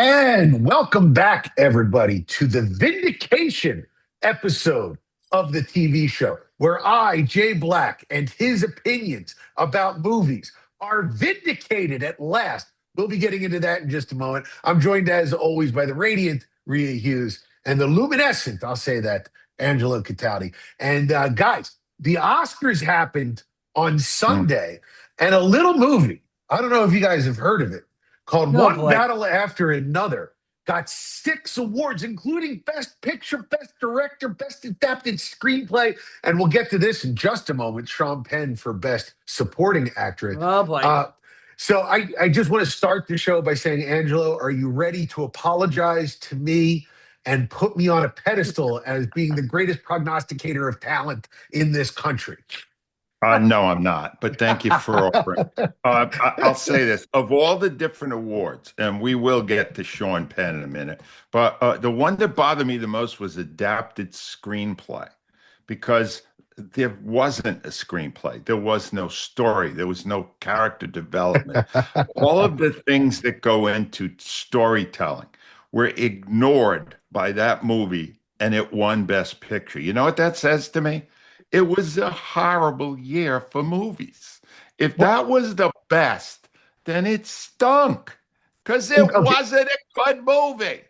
And welcome back, everybody, to the vindication episode of the TV show, where I, Jay Black, and his opinions about movies are vindicated at last. We'll be getting into that in just a moment. I'm joined, as always, by the radiant Rhea Hughes and the luminescent, I'll say that, Angelo Cataldi. And guys, the Oscars happened on Mm. Sunday, and a little movie, I don't know if you guys have heard of it, called Oh One boy. Battle After Another, got 6 awards, including Best Picture, Best Director, Best Adapted Screenplay. And we'll get to this in just a moment. Sean Penn for Best Supporting Actress. Oh boy. So I just want to start the show by saying, Angelo, are you ready to apologize to me and put me on a pedestal as being the greatest prognosticator of talent in this country? No, I'm not, but thank you for offering. I'll say this. Of all the different awards, and we will get to Sean Penn in a minute, but the one that bothered me the most was adapted screenplay, because there wasn't a screenplay. There was no story. There was no character development. All of the things that go into storytelling were ignored by that movie, and it won Best Picture. You know what that says to me? It was a horrible year for movies. If that was the best, then it stunk, because it Okay. wasn't a good movie.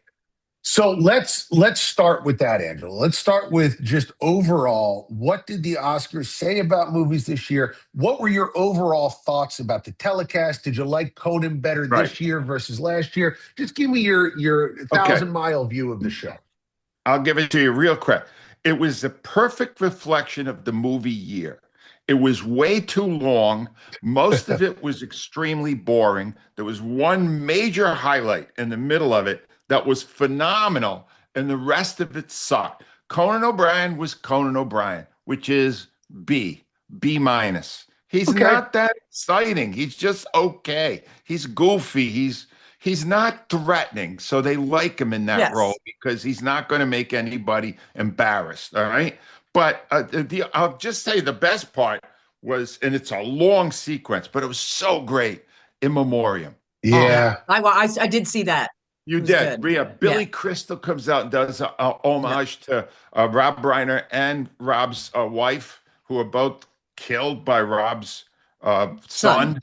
So let's start with that, Angela. Let's start with just overall, what did the Oscars say about movies this year? What were your overall thoughts about the telecast? Did you like Conan better Right. this year versus last year? Just give me your Okay. 1,000-mile view of the show. I'll give it to you real quick. It was the perfect reflection of the movie year. It was way too long. Most of it was extremely boring. There was one major highlight in the middle of it that was phenomenal, and the rest of it sucked. Conan O'Brien was Conan O'Brien, which is B minus. He's Okay. not that exciting. He's just okay. He's goofy. He's not threatening, so they like him in that Yes. role because he's not going to make anybody embarrassed. All right, but I'll just say the best part was, and it's a long sequence, but it was so great. In Memoriam. Yeah. I did see that. You It was did. good. Rhea, Billy Yeah. Crystal comes out and does a homage to Rob Reiner and Rob's wife, who are both killed by Rob's son.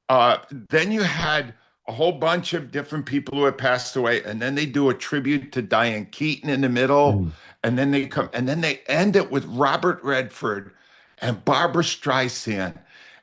Then you had a whole bunch of different people who had passed away, and then they do a tribute to Diane Keaton in the middle, Mm. and then they end it with Robert Redford and Barbara Streisand.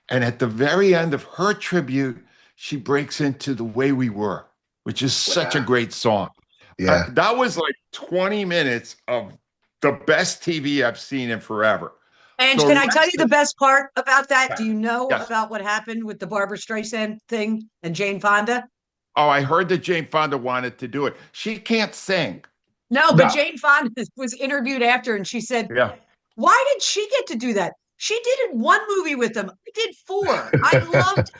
And at the very end of her tribute, she breaks into The Way We Were, which is such a great song. Yeah. That was like 20 minutes of the best TV I've seen in forever. And The can I tell rest you the of- best part about that? Do you know Yes. about what happened with the Barbara Streisand thing and Jane Fonda? Oh, I heard that Jane Fonda wanted to do it. She can't sing. No, No. but Jane Fonda was interviewed after, and she said, Yeah. "Why did she get to do that? She did it one movie with them. I did 4. I thought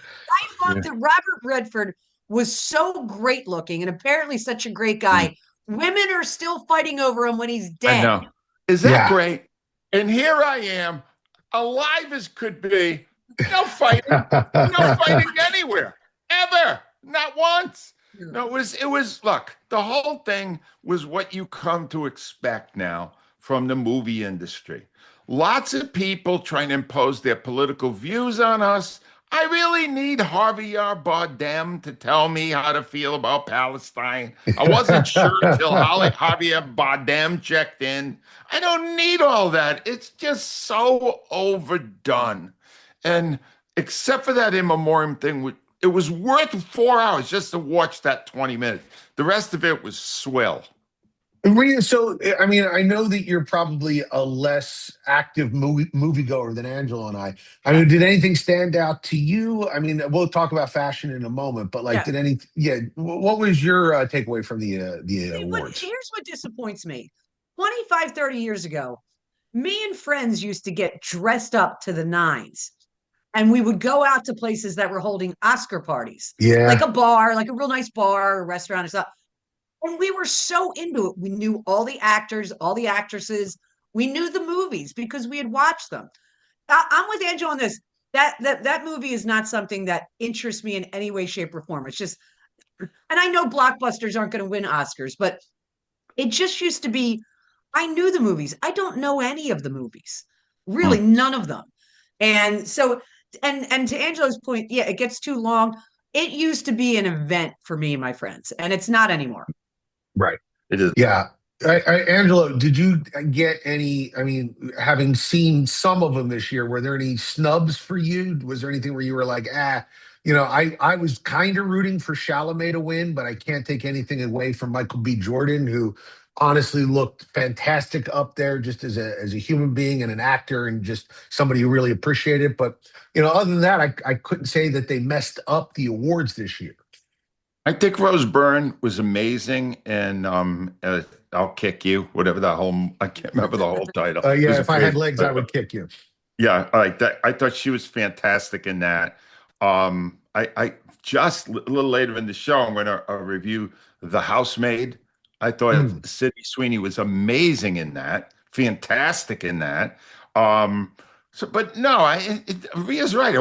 that Robert Redford was so great looking and apparently such a great guy. Women are still fighting over him when he's I dead. know. Is that Yeah. great? And here I am, alive as could be, no fighting, no fighting anywhere, ever, not once. No, it was, look, the whole thing was what you come to expect now from the movie industry. Lots of people trying to impose their political views on us. I really need Harvey R. Bardem to tell me how to feel about Palestine. I wasn't sure until Javier Bardem checked in. I don't need all that. It's just so overdone. And except for that In Memoriam thing, it was worth 4 hours just to watch that 20 minutes. The rest of it was swill. Rhea, so I mean, I know that you're probably a less active moviegoer than Angela and I. I mean, did anything stand out to you? I mean, we'll talk about fashion in a moment, but like, what was your takeaway from the awards? Here's what disappoints me. 25, 30 years ago, me and friends used to get dressed up to the nines, and we would go out to places that were holding Oscar parties, Yeah. like a bar, like a real nice bar or restaurant or stuff. And we were so into it. We knew all the actors, all the actresses. We knew the movies because we had watched them. I'm with Angelo on this. That movie is not something that interests me in any way, shape, or form. It's just, And I know blockbusters aren't going to win Oscars, but it just used to be, I knew the movies. I don't know any of the movies, really, none of them. And so, and to Angelo's point, yeah, it gets too long. It used to be an event for me and my friends, and it's not anymore. Right. It is. Yeah. Angelo, did you get any? I mean, having seen some of them this year, were there any snubs for you? Was there anything where you were like, I was kind of rooting for Chalamet to win, but I can't take anything away from Michael B. Jordan, who honestly looked fantastic up there just as a human being and an actor and just somebody who really appreciated it. But other than that, I couldn't say that they messed up the awards this year. I think Rose Byrne was amazing, and I'll Kick You, whatever the whole, I can't remember the whole title. It was Yeah, if I had legs, I but- would kick you. Yeah, I like that. I thought she was fantastic in that. I just a little later in the show, I'm going to review The Housemaid. I thought Sydney Sweeney was amazing in that, fantastic in that. But no, Rhea's right.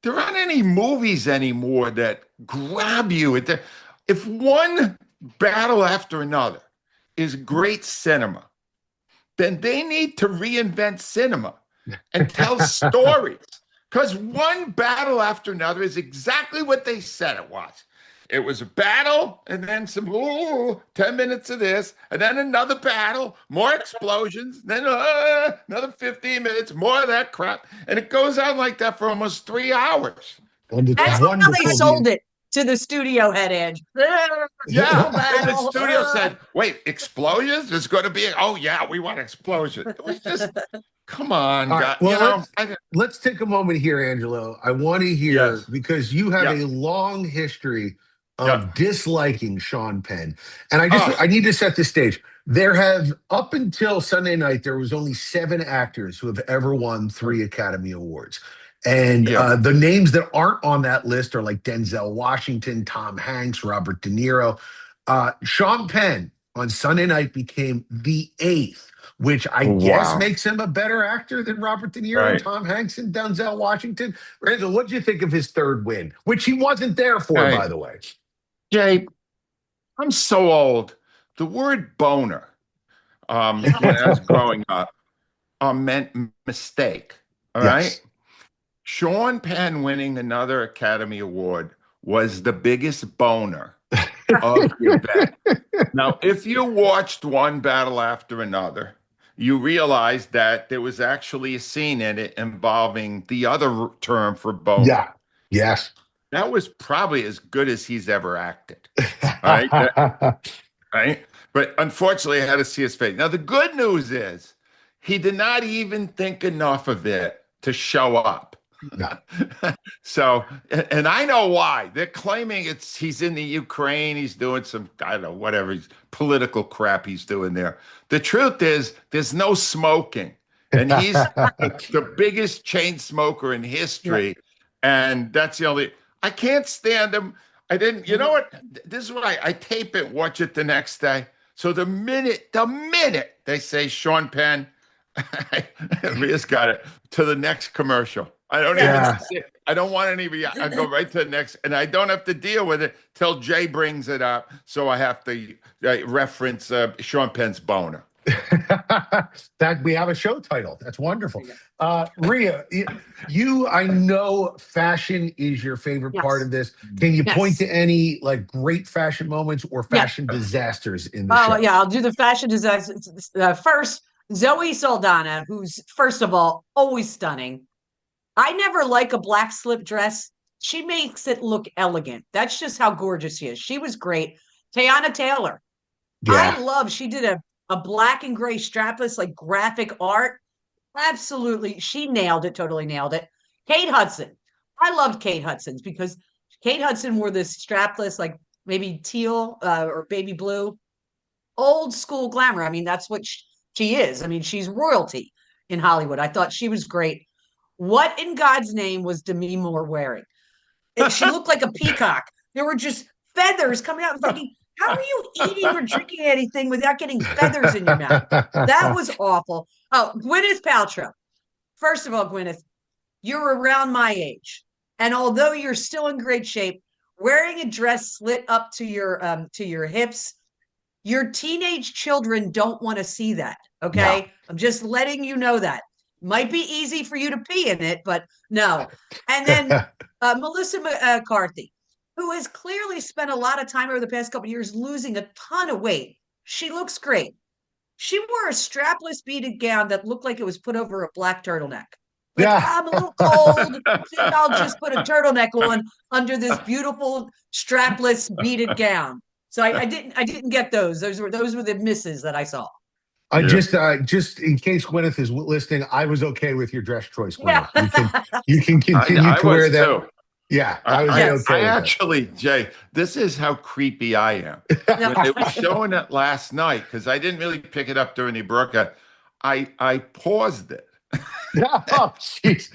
There aren't any movies anymore that grab you. If one battle after another is great cinema, then they need to reinvent cinema and tell stories. Because one battle after another is exactly what they said it was. It was a battle, and then 10 minutes of this, and then another battle, more explosions, then another 15 minutes, more of that crap. And it goes on like that for almost 3 hours. And it's That's how wonderful. they sold it to the studio head, Edge. Yeah, and the studio said, wait, explosions? There's going to be, oh yeah, we want explosions. It was just, come on, All guys. right, well, let's take a moment here, Angelo. I want to hear, Yes. because you have Yeah. a long history of Yeah. disliking Sean Penn. And I need to set the stage. There have, up until Sunday night, there was only 7 actors who have ever won 3 Academy Awards. And the names that aren't on that list are like Denzel Washington, Tom Hanks, Robert De Niro. Sean Penn on Sunday night became the 8th, which I guess makes him a better actor than Robert De Niro, Right. Tom Hanks, and Denzel Washington. Randall, what did you think of his 3rd win, which he wasn't there for, Right. by the way? Jay, I'm so old. The word boner, when I was growing up, meant mistake. All right. Yes. Sean Penn winning another Academy Award was the biggest boner of the event. Now, if you watched one battle after another, you realize that there was actually a scene in it involving the other term for boner. Yeah. Yes. That was probably as good as he's ever acted. Right? Right? But unfortunately, I had to see his face. Now, the good news is he did not even think enough of it to show up. No. So, and I know why. They're claiming he's in the Ukraine. He's doing some, I don't know, whatever political crap he's doing there. The truth is, there's no smoking. And he's the biggest chain smoker in history. And that's the only, I can't stand him. I didn't, you know what? This is what I tape it, watch it the next day. So the minute they say Sean Penn, Rhea's got it, to the next commercial. I don't even see it. I don't want any. I go right to the next, and I don't have to deal with it till Jay brings it up. So I have to reference Sean Penn's boner. That we have a show title. That's wonderful. Rhea, I know fashion is your favorite part of this. Can you point to any like great fashion moments or fashion disasters in the show? Oh, yeah, I'll do the fashion disasters. First, Zoe Saldana, who's, first of all, always stunning. I never like a black slip dress. She makes it look elegant. That's just how gorgeous she is. She was great. Teyana Taylor. Yeah. She did a black and gray strapless, like graphic art. Absolutely. She nailed it, totally nailed it. Kate Hudson. I loved Kate Hudson's because Kate Hudson wore this strapless, like maybe teal or baby blue, old school glamour. I mean, that's what she is. I mean, she's royalty in Hollywood. I thought she was great. What in God's name was Demi Moore wearing? She looked like a peacock. There were just feathers coming out. I'm thinking, how are you eating or drinking anything without getting feathers in your mouth? That was awful. Oh, Gwyneth Paltrow. First of all, Gwyneth, you're around my age. And although you're still in great shape, wearing a dress slit up to your hips. Your teenage children don't want to see that. Okay. No. I'm just letting you know that. Might be easy for you to pee in it, but no. And then Melissa McCarthy, who has clearly spent a lot of time over the past couple of years losing a ton of weight. She looks great. She wore a strapless beaded gown that looked like it was put over a black turtleneck. Like, Yeah. I'm a little cold. Think I'll just put a turtleneck on under this beautiful strapless beaded gown. So I didn't get those. Those were the misses that I saw. Just in case Gwyneth is listening, I was okay with your dress choice, Yeah. Gwyneth. You can continue I to wear was that. too. Yeah, I was Yes. okay I with actually, Jay, this is how creepy I am. When they were showing it last night, because I didn't really pick it up during the broadcast, I paused it. that. Oh, jeez.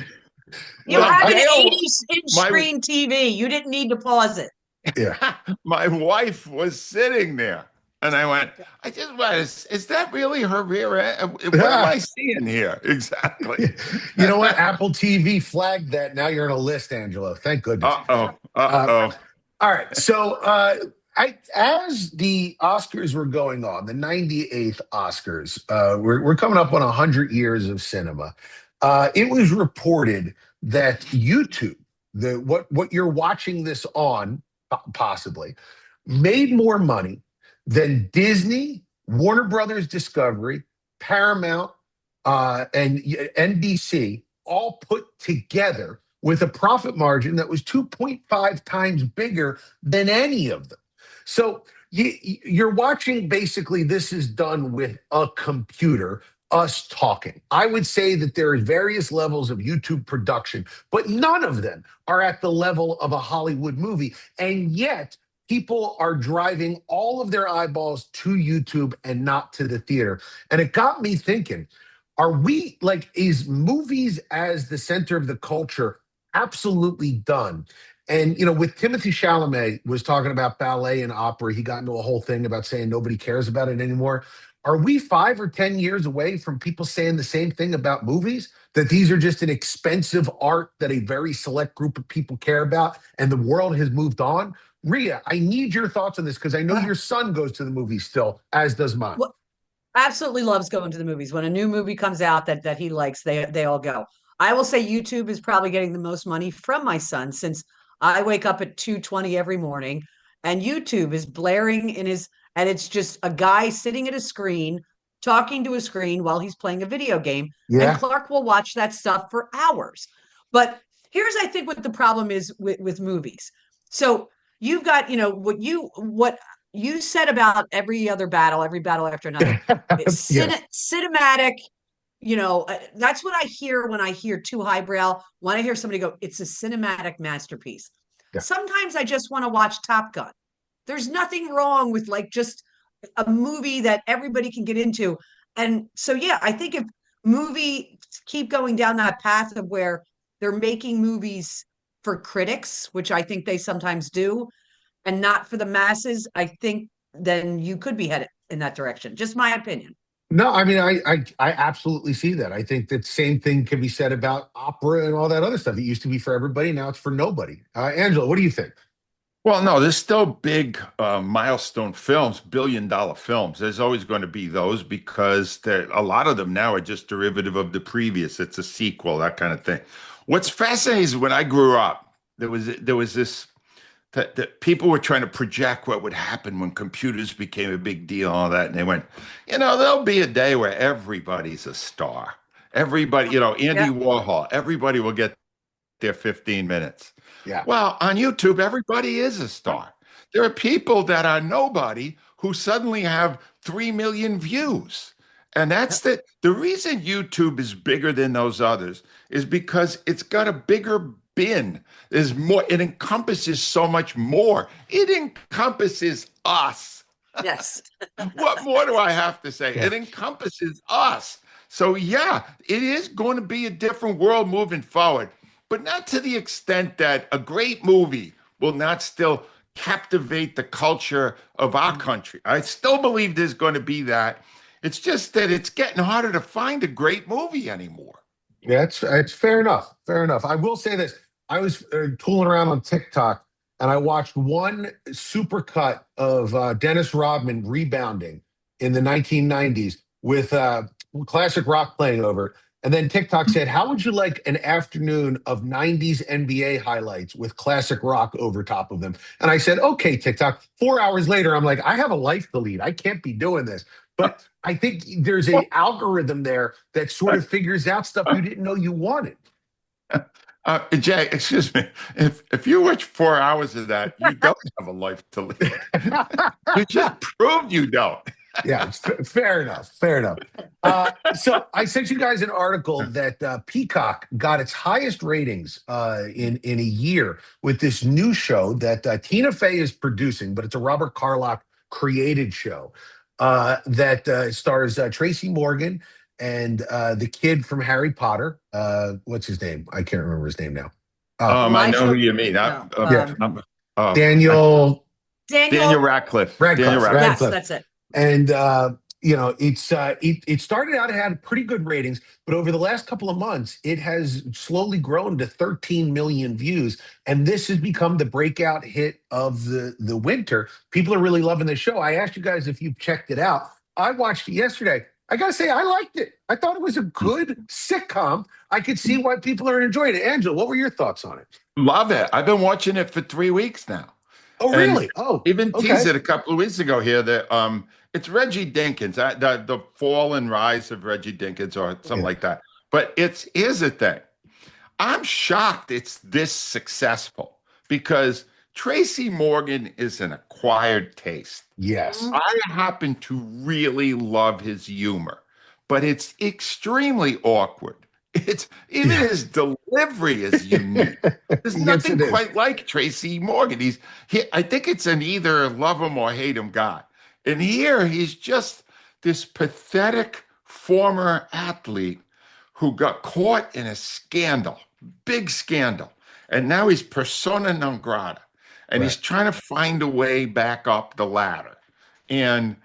You Well, have an Dale- 80-inch my- screen TV. You didn't need to pause it. Yeah. My wife was sitting there, and I went, I just went, is that really her rear end? What am I seeing here? Exactly. You know what? Apple TV flagged that. Now you're on a list, Angelo. Thank goodness. Uh-oh. All right. So as the Oscars were going on, the 98th Oscars, we're coming up on 100 years of cinema. It was reported that YouTube, what you're watching this on, possibly, made more money than Disney, Warner Brothers Discovery, Paramount, and NBC all put together, with a profit margin that was 2.5 times bigger than any of them. So you're watching, basically, this is done with a computer, us talking. I would say that there are various levels of YouTube production, but none of them are at the level of a Hollywood movie. And yet people are driving all of their eyeballs to YouTube and not to the theater. And it got me thinking, are we like, is movies as the center of the culture absolutely done? And, with Timothy Chalamet was talking about ballet and opera, he got into a whole thing about saying nobody cares about it anymore. Are we 5 or 10 years away from people saying the same thing about movies? That these are just an expensive art that a very select group of people care about, and the world has moved on? Rhea, I need your thoughts on this, because I know your son goes to the movies still, as does mine. Well, absolutely loves going to the movies. When a new movie comes out that he likes, they all go. I will say YouTube is probably getting the most money from my son, since I wake up at 2:20 every morning, and YouTube is blaring and it's just a guy sitting at a screen talking to a screen while he's playing a video game. Yeah. And Clark will watch that stuff for hours. But here's, I think, what the problem is with movies. So you've got, what you said about every battle after another. Yes. Cinematic, that's what I hear when I hear too highbrow. When I hear somebody go, it's a cinematic masterpiece. Yeah. Sometimes I just want to watch Top Gun. There's nothing wrong with like just a movie that everybody can get into. And so, yeah, I think if movies keep going down that path of where they're making movies for critics, which I think they sometimes do, and not for the masses, I think then you could be headed in that direction. Just my opinion. No, I mean, I absolutely see that. I think that same thing can be said about opera and all that other stuff. It used to be for everybody, now it's for nobody. Angela, what do you think? Well, no, there's still big milestone films, billion-dollar films. There's always going to be those, because a lot of them now are just derivative of the previous. It's a sequel, that kind of thing. What's fascinating is when I grew up, there was this that people were trying to project what would happen when computers became a big deal, and all that. And they went, there'll be a day where everybody's a star. Everybody, Andy Warhol, everybody will get their 15 minutes. Yeah. Well, on YouTube, everybody is a star. There are people that are nobody who suddenly have 3 million views. And that's the reason YouTube is bigger than those others, is because it's got a bigger bin. There's more, it encompasses so much more. It encompasses us. Yes. What more do I have to say? It encompasses us. So yeah, it is going to be a different world moving forward, but not to the extent that a great movie will not still captivate the culture of our country. I still believe there's going to be that. It's just that it's getting harder to find a great movie anymore. Yeah, it's fair enough. Fair enough. I will say this. I was tooling around on TikTok, and I watched one supercut of Dennis Rodman rebounding in the 1990s with classic rock playing over it. And then TikTok said, "How would you like an afternoon of 90s NBA highlights with classic rock over top of them?" And I said, "Okay, TikTok." 4 hours later, I'm like, I have a life to lead. I can't be doing this. But I think there's a algorithm there that sort of figures out stuff you didn't know you wanted. Jay, excuse me. If you watch 4 hours of that, you don't have a life to live. You just proved you don't. Yeah, fair enough. Fair enough. So I sent you guys an article that Peacock got its highest ratings in a year with this new show that Tina Fey is producing, but it's a Robert Carlock created show that stars Tracy Morgan and the kid from Harry Potter. What's his name? I can't remember his name now. I know who you mean. Daniel Radcliffe. Radcliffe. Yes, that's it. And it started out, it had pretty good ratings, but over the last couple of months, it has slowly grown to 13 million views. And this has become the breakout hit of the winter. People are really loving the show. I asked you guys if you've checked it out. I watched it yesterday. I gotta say, I liked it. I thought it was a good sitcom. I could see why people are enjoying it. Angelo, what were your thoughts on it? Love it. I've been watching it for 3 weeks now. Oh, really? Oh, even teased it a couple of weeks ago here that it's Reggie Dinkins, the fall and rise of Reggie Dinkins or something like that. But here's the thing. I'm shocked it's this successful because Tracy Morgan is an acquired taste. Yes. I happen to really love his humor, but it's extremely awkward. It's even his delivery is unique. There's nothing quite like Tracy Morgan. I think it's an either love him or hate him guy. And here he's just this pathetic former athlete who got caught in a scandal, big scandal. And now he's persona non grata. And he's trying to find a way back up the ladder. And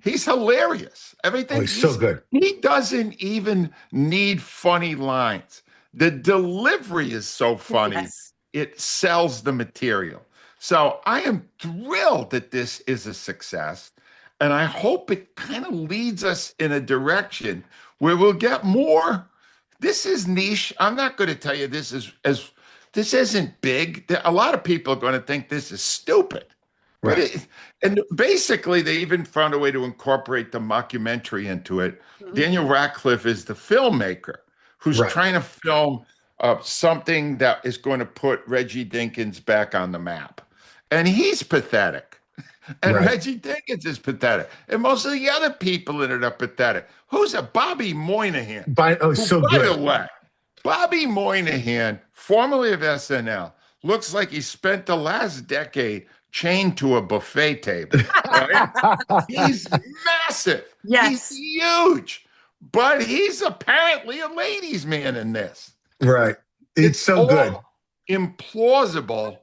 he's hilarious. Everything. He's so good. He doesn't even need funny lines. The delivery is so funny. Yes. It sells the material. So I am thrilled that this is a success. And I hope it kind of leads us in a direction where we'll get more. This is niche. I'm not going to tell you this isn't big. A lot of people are going to think this is stupid. Right. And basically, they even found a way to incorporate the mockumentary into it. Mm-hmm. Daniel Radcliffe is the filmmaker who's trying to film something that is going to put Reggie Dinkins back on the map. And he's pathetic. And Reggie Dinkins is pathetic. And most of the other people in it are pathetic. Who's a Bobby Moynihan? By the way, Bobby Moynihan, formerly of SNL, looks like he spent the last decade chained to a buffet table. Right? He's massive. Yes. He's huge. But he's apparently a ladies' man in this. Right. It's so good. Implausible,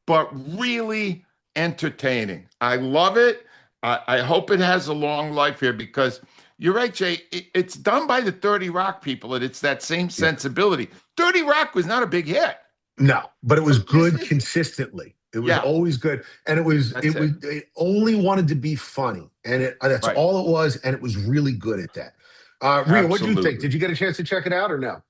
but really entertaining. I love it. I hope it has a long life here because you're right, Jay. It's done by the 30 Rock people, and it's that same sensibility. 30 Rock was not a big hit. No, but it was good consistently. It was always good, and it only wanted to be funny, and that's all it was, and it was really good at that. Rhea, what did you think? Did you get a chance to check it out or no?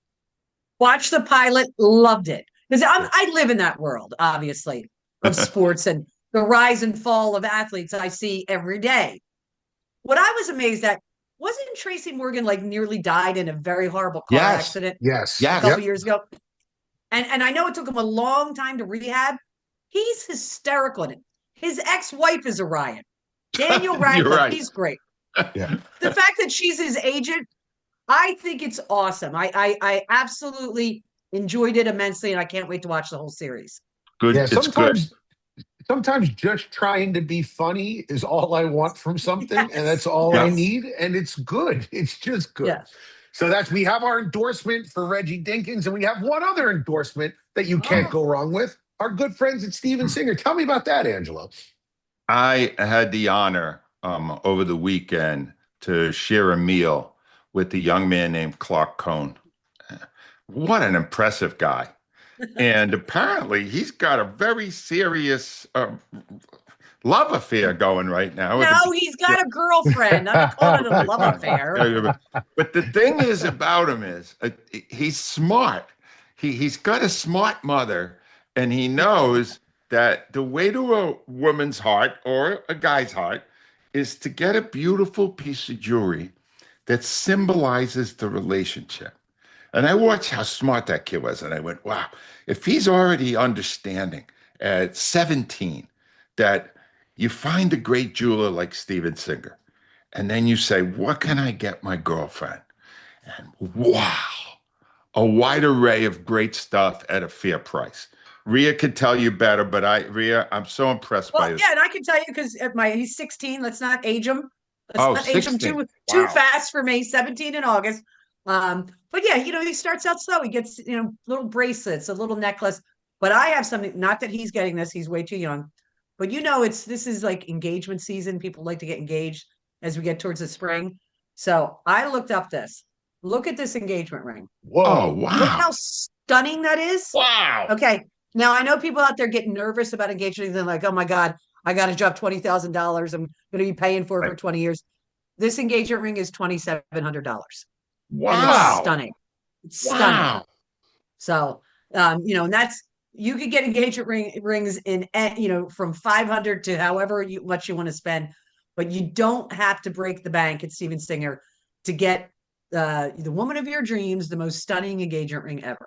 Watched the pilot, loved it because I live in that world, obviously, of sports and the rise and fall of athletes I see every day. What I was amazed at, wasn't Tracy Morgan nearly died in a very horrible car accident? Yes. A couple years ago. And I know it took him a long time to rehab. He's hysterical in it. His ex-wife is a riot. Daniel Radcliffe, he's great. Yeah. The fact that she's his agent, I think it's awesome. I absolutely enjoyed it immensely, and I can't wait to watch the whole series. Good. Yeah, sometimes just trying to be funny is all I want from something, and that's all I need, and it's good. It's just good. Yeah. So we have our endorsement for Reggie Dinkins, and we have one other endorsement that you can't go wrong with. Our good friends at Steven Singer. Tell me about that, Angelo. I had the honor over the weekend to share a meal with a young man named Clark Cohn. What an impressive guy. And apparently he's got a very serious love affair going right now. No, he's got a girlfriend. I'm not calling it a love affair. But the thing is about him is he's smart. He's got a smart mother, and he knows that the way to a woman's heart or a guy's heart is to get a beautiful piece of jewelry that symbolizes the relationship. And I watched how smart that kid was, and I went, wow, if he's already understanding at 17 that you find a great jeweler like Steven Singer, and then you say, what can I get my girlfriend? And wow, a wide array of great stuff at a fair price. Rhea could tell you better, but Rhea, I'm so impressed by this. Yeah, and I can tell you because he's 16. Let's not age him. Oh, Let's not age him 16. too Wow. fast for me. 17 in August. But yeah, he starts out slow. He gets little bracelets, a little necklace. But I have something. Not that he's getting this. He's way too young. But this is like engagement season. People like to get engaged as we get towards the spring. So I looked up this. Look at this engagement ring. Oh, Whoa. wow. Look how stunning that is. Wow. Okay. Now I know people out there getting nervous about engagement. They're like, oh my God, I got to drop $20,000. I'm going to be paying for it for 20 years. This engagement ring is $2,700. Wow. And it's stunning. It's stunning. Wow. So, and that's, you could get engagement rings in, from 500 to however much you want to spend, but you don't have to break the bank at Steven Singer to get the woman of your dreams, the most stunning engagement ring ever.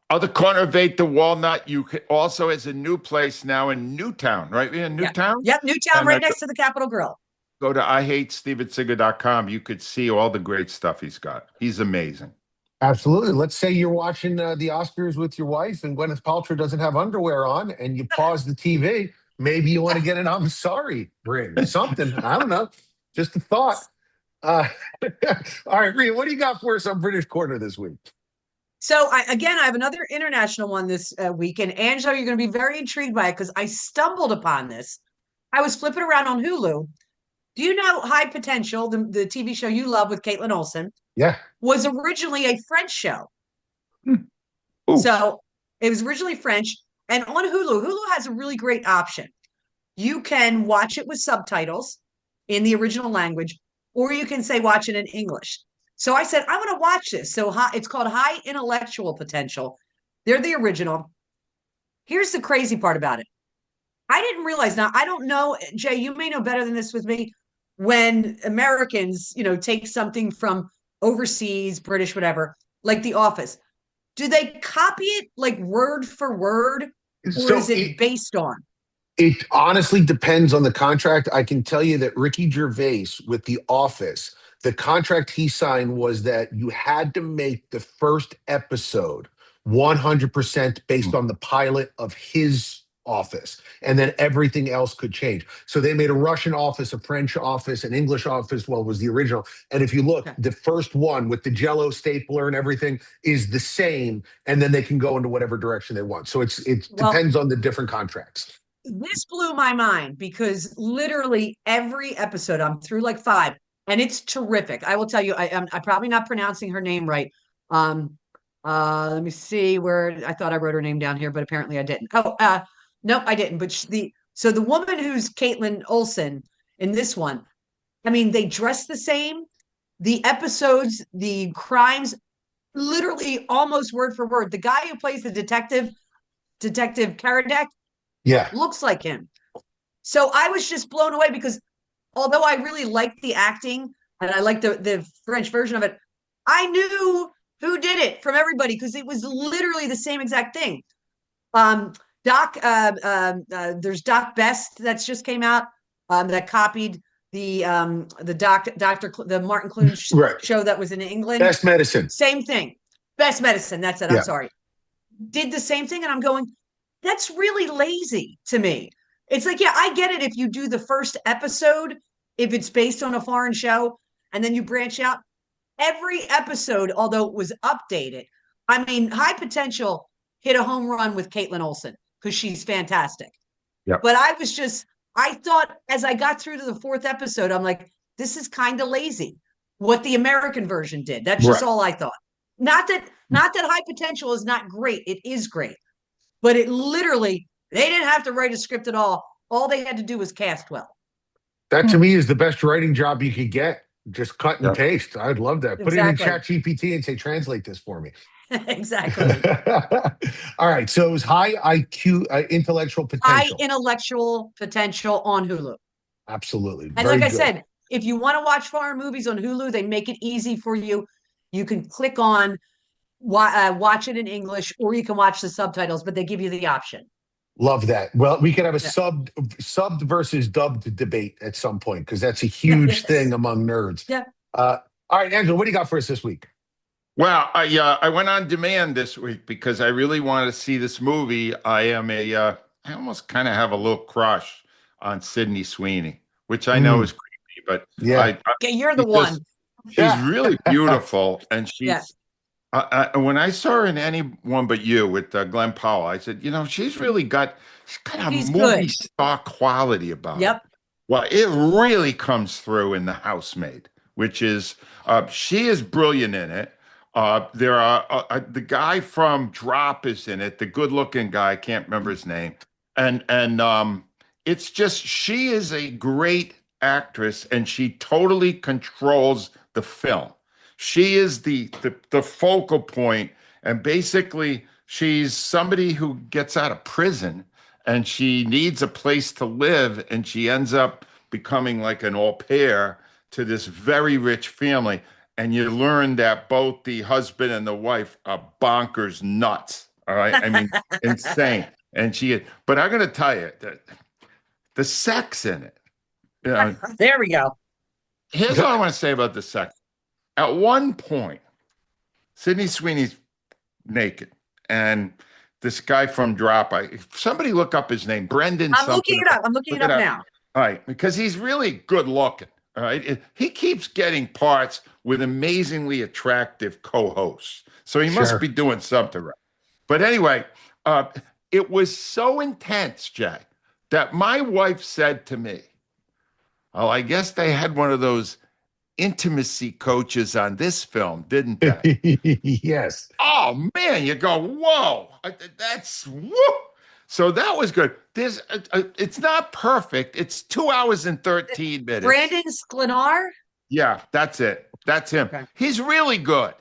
Other corner of 8th, the Walnut. You could also has a new place now in Newtown, right? In Newtown? Yep, Newtown, And right next to the Capitol Grill. Go to IHateStevenSinger.com. You could see all the great stuff he's got. He's amazing. Absolutely. Let's say you're watching the Oscars with your wife and Gwyneth Paltrow doesn't have underwear on and you pause the TV. Maybe you want to get an I'm sorry ring. Something. I don't know. Just a thought. All right, Rhea, what do you got for us on British Corner this week? So I have another international one this week. And Angelo, you're going to be very intrigued by it because I stumbled upon this. I was flipping around on Hulu. Do you know High Potential, the TV show you love with Caitlin Olsen? Yeah. Was originally a French show. Ooh. So it was originally French. And on Hulu has a really great option. You can watch it with subtitles in the original language, or you can say watch it in English. So I said, I want to watch this. So it's called High Intellectual Potential. They're the original. Here's the crazy part about it. I didn't realize, now I don't know, Jay, you may know better than this with me, when Americans, take something from overseas, British, whatever, like The Office, do they copy it like word for word, or is it based on? It honestly depends on the contract. I can tell you that Ricky Gervais with The Office, the contract he signed was that you had to make the first episode 100% based on the pilot of his office, and then everything else could change. So they made a Russian office, a French office, an English office. Well, was the original. And if you look, the first one with the Jello stapler and everything is the same, and then they can go into whatever direction they want. So it depends on the different contracts. This blew my mind because literally every episode, I'm through like 5, and it's terrific. I will tell you, I'm probably not pronouncing her name right. Let me see where I thought I wrote her name down here, but apparently I didn't. Nope, I didn't. But so the woman who's Caitlin Olsen in this one, I mean, they dress the same. The episodes, the crimes, literally almost word for word. The guy who plays the Detective Karadek, looks like him. So I was just blown away because although I really liked the acting and I liked the French version of it, I knew who did it from everybody because it was literally the same exact thing. There's Doc Best that's just came out that copied the Martin Clunes show that was in England. Best Medicine. Same thing. Best Medicine. That's it. I'm sorry. Did the same thing, and I'm going, that's really lazy to me. It's like, yeah, I get it if you do the first episode, if it's based on a foreign show, and then you branch out. Every episode, although it was updated, I mean, High Potential hit a home run with Caitlin Olsen because she's fantastic. Yep. But I thought as I got through to the 4th episode, I'm like, this is kind of lazy what the American version did. That's just all I thought. Not that Not that High Potential is not great. It is great. But it literally, they didn't have to write a script at all. All they had to do was cast well. That to me is the best writing job you could get. Just cut and Yep. paste. I'd love that. Put it in Exactly. Chat GPT and say, translate this for me. Exactly. All right. So it was high IQ, intellectual High potential. intellectual potential on Hulu. Absolutely. And Very like I good. said, if you want to watch foreign movies on Hulu, they make it easy for you. You can click on watch it in English, or you can watch the subtitles, but they give you the option. Love that. Well, we could have a Yeah. subbed versus dubbed debate at some point because that's a huge Yes. thing among nerds. Yeah. All right, Angelo, what do you got for us this week? Well, I went on demand this week because I really wanted to see this movie. I almost kind of have a little crush on Sydney Sweeney, which I know is creepy, but Yeah. Okay, you're the one. she's really beautiful, and she's. Yeah. When I saw her in Anyone But You with Glenn Powell, I said, she's got a She's movie good. star quality about her. Yep. Well, it really comes through in The Housemaid, which is she is brilliant in it. There are the guy from Drop is in it, the good-looking guy, I can't remember his name, and it's just she is a great actress, and she totally controls the film. She is the focal point, and basically she's somebody who gets out of prison and she needs a place to live, and she ends up becoming like an au pair to this very rich family. And you learn that both the husband and the wife are bonkers nuts. All right. I mean, insane. And but I'm going to tell you that the sex in it. There we go. Here's what I want to say about the sex. At one point, Sydney Sweeney's naked, and this guy from Drop, somebody look up his name, Brendan. I'm looking it up. I'm looking it up now. All right, because he's really good looking. All right, he keeps getting parts with amazingly attractive co-hosts, so he must be doing something right. But anyway, it was so intense, Jay, that my wife said to me, "Oh, I guess they had one of those intimacy coaches on this film, didn't they?" Yes. Oh man, you go, whoa, that's whoa. So that was good. It's not perfect. It's 2 hours and 13 minutes. Brandon Sklenar? Yeah, that's it. That's him. Okay. He's really good.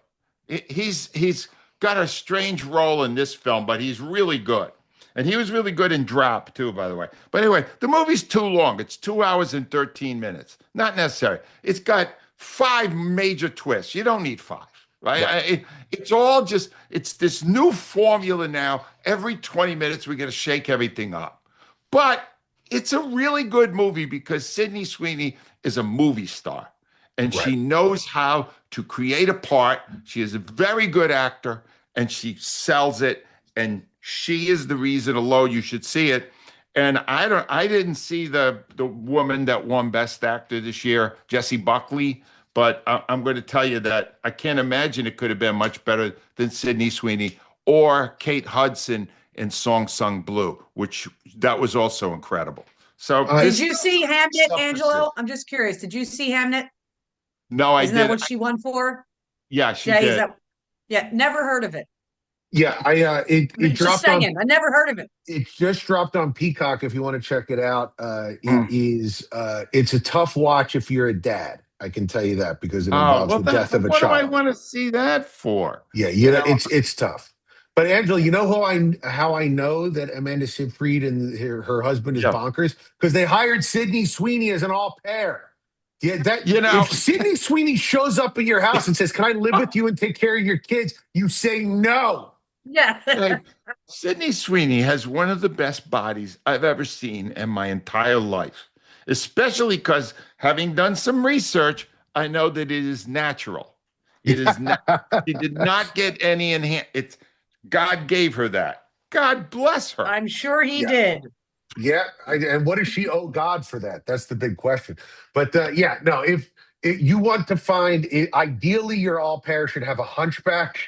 He's got a strange role in this film, but he's really good. And he was really good in Drop, too, by the way. But anyway, the movie's too long. It's 2 hours and 13 minutes. Not necessary. It's got 5 major twists. You don't need 5, right? It's all just, it's this new formula now. Every 20 minutes, we got to shake everything up. But it's a really good movie because Sydney Sweeney is a movie star. And she knows how to create a part. She is a very good actor, and she sells it. And she is the reason alone you should see it. And I didn't see the woman that won Best Actor this year, Jessie Buckley, but I'm going to tell you that I can't imagine it could have been much better than Sydney Sweeney or Kate Hudson in Song Sung Blue, which that was also incredible. So did you see Hamnet, Angelo? I'm just curious. Did you see Hamnet? No, I didn't. Isn't that what she won for? Yeah, she did. Yeah, never heard of it. Yeah, it dropped on. I never heard of it. It just dropped on Peacock. If you want to check it out, it's a tough watch if you're a dad. I can tell you that because it involves the death of a child. What do I want to see that for? Yeah, it's tough. But Angela, you know how I know that Amanda Seyfried and her husband is bonkers? Because they hired Sydney Sweeney as an au pair. Yeah, if Sydney Sweeney shows up at your house and says, "Can I live with you and take care of your kids?" you say no. Yeah. Sydney Sweeney has one of the best bodies I've ever seen in my entire life, especially because having done some research, I know that it is natural. It is not. She did not get any It's God gave her that. God bless her. I'm sure he did. Yeah, and what does she owe God for that? That's the big question. But if you want to find it, ideally your all pair should have a hunchback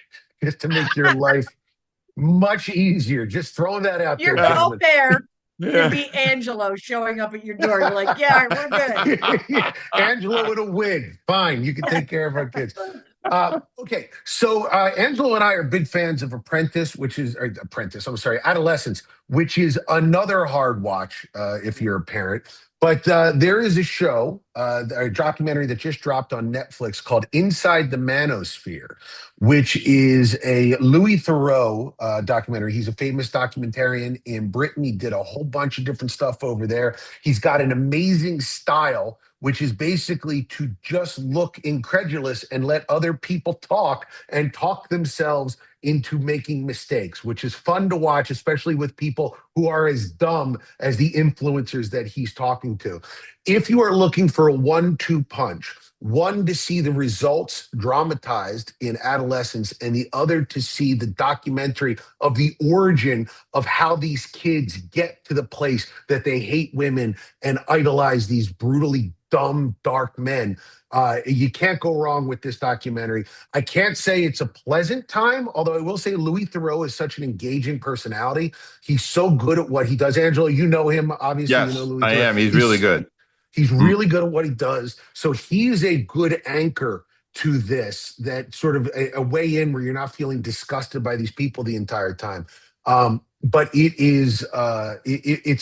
just to make your life much easier. Just throwing that out there. Your all pair could be Angelo showing up at your door. You're like, yeah, we're good. Angelo with a wig. Fine, you can take care of our kids. Okay, so Angelo and I are big fans of Adolescence, which is another hard watch if you're a parent. But there is a show, a documentary that just dropped on Netflix called Inside the Manosphere, which is a Louis Theroux documentary. He's a famous documentarian in Britain. He did a whole bunch of different stuff over there. He's got an amazing style, which is basically to just look incredulous and let other people talk and talk themselves into making mistakes, which is fun to watch, especially with people who are as dumb as the influencers that he's talking to. If you are looking for a 1-2 punch, one to see the results dramatized in adolescence, and the other to see the documentary of the origin of how these kids get to the place that they hate women and idolize these brutally dumb, dark men. You can't go wrong with this documentary. I can't say it's a pleasant time, although I will say Louis Theroux is such an engaging personality. He's so good at what he does. Angelo, you know him. Obviously, you know Yes, Louis I Theroux. am. He's really good. He's really good at what he does. So he's a good anchor to this, that sort of a way in where you're not feeling disgusted by these people the entire time. But it's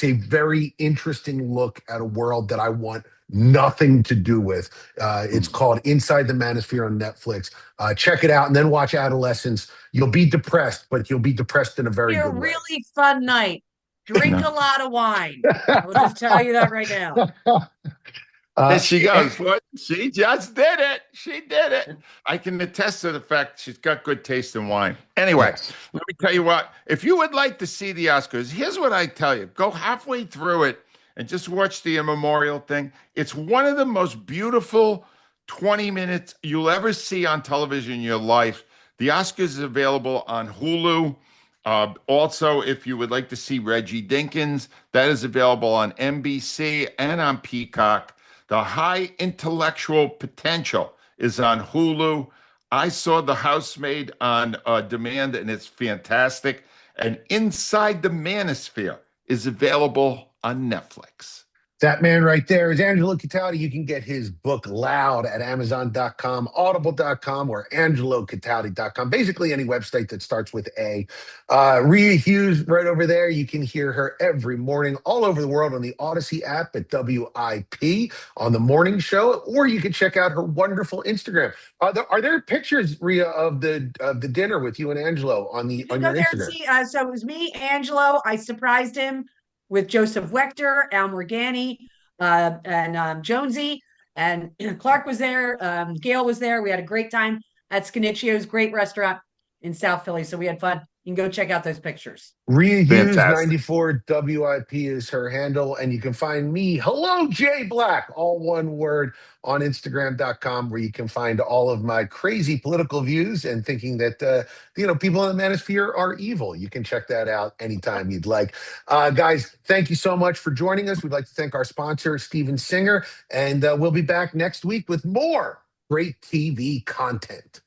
a very interesting look at a world that I want nothing to do with. It's called Inside the Manosphere on Netflix. Check it out and then watch Adolescence. You'll be depressed, but you'll be depressed in a very good way. Really fun night. Drink a lot of wine. I will just tell you that right now. There she goes. What? She just did it. She did it. I can attest to the fact she's got good taste in wine. Anyway, Yes. let me tell you what. If you would like to see the Oscars, here's what I tell you. Go halfway through it and just watch the immemorial thing. It's one of the most beautiful 20 minutes you'll ever see on television in your life. The Oscars is available on Hulu. Also, if you would like to see Reggie Dinkins, that is available on NBC and on Peacock. The High Intellectual Potential is on Hulu. I saw The Housemaid on demand, and it's fantastic. And Inside the Manosphere is available on Netflix. That man right there is Angelo Cataldi. You can get his book Loud at Amazon.com, Audible.com, or AngeloCataldi.com. Basically, any website that starts with A. Rhea Hughes right over there. You can hear her every morning all over the world on the Odyssey app at WIP on the morning show, or you can check out her wonderful Instagram. Are there pictures, Rhea, of the dinner with you and Angelo on your Instagram? See, so it was me, Angelo. I surprised him with Joseph Wechter, Al Morgani, and Jonesy, and Clark was there. Gail was there. We had a great time at Scaniccio's, great restaurant in South Philly. So we had fun. You can go check out those pictures. Rhea Hughes, Fantastic. 94 WIP is her handle. And you can find me, Hello Jay Black, all one word, on Instagram.com, where you can find all of my crazy political views and thinking that, people in the manosphere are evil. You can check that out anytime you'd like. Guys, thank you so much for joining us. We'd like to thank our sponsor, Steven Singer. And we'll be back next week with more great TV content.